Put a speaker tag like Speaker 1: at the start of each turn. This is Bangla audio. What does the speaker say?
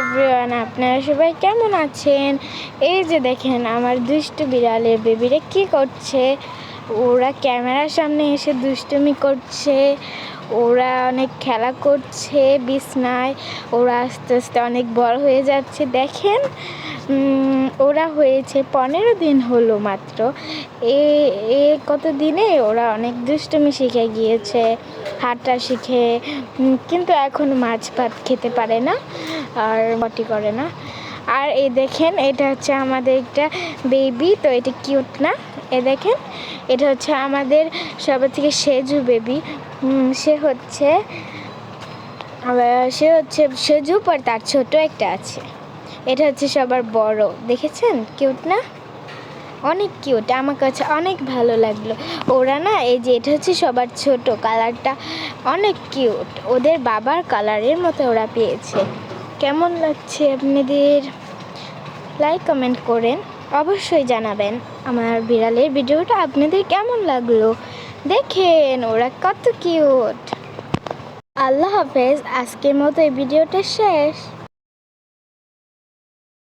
Speaker 1: এভরিওয়ান, আপনারা সবাই কেমন আছেন? এই যে দেখেন আমার দুষ্টু বিড়ালের বেবিরা কি করছে। ওরা ক্যামেরার সামনে এসে দুষ্টুমি করছে, ওরা অনেক খেলা করছে বিছনায়। ওরা আস্তে আস্তে অনেক বড় হয়ে যাচ্ছে। দেখেন ওরা হয়েছে 15 দিন হলো মাত্র। কত দিনে ওরা অনেক দুষ্টুমি শিখে গিয়েছে, হাঁটা শিখে, কিন্তু এখন মাছ ভাত খেতে পারে না আর পটি করে না। আর এই দেখেন এটা হচ্ছে আমাদের একটা বেবি, তো এটা কিউট না? এ দেখেন এটা হচ্ছে আমাদের সবার থেকে সেজু বেবি। সে হচ্ছে সেজু, পর তার ছোট একটা আছে। এটা হচ্ছে সবার বড়। দেখেছেন কিউট না? অনেক কিউট, আমার কাছে অনেক ভালো লাগলো। ওরা না, এই যে এটা হচ্ছে সবার ছোট, কালারটা অনেক কিউট, ওদের বাবার কালারের মতো ওরা পেয়েছে। কেমন লাগছে আপনাদের? লাইক কমেন্ট করেন, অবশ্যই জানাবেন আমার বিড়ালের ভিডিওটা আপনাদের কেমন লাগলো। দেখেন ওরা কত কিউট। আল্লাহ হাফেজ, আজকের মতো এই ভিডিওটা শেষ।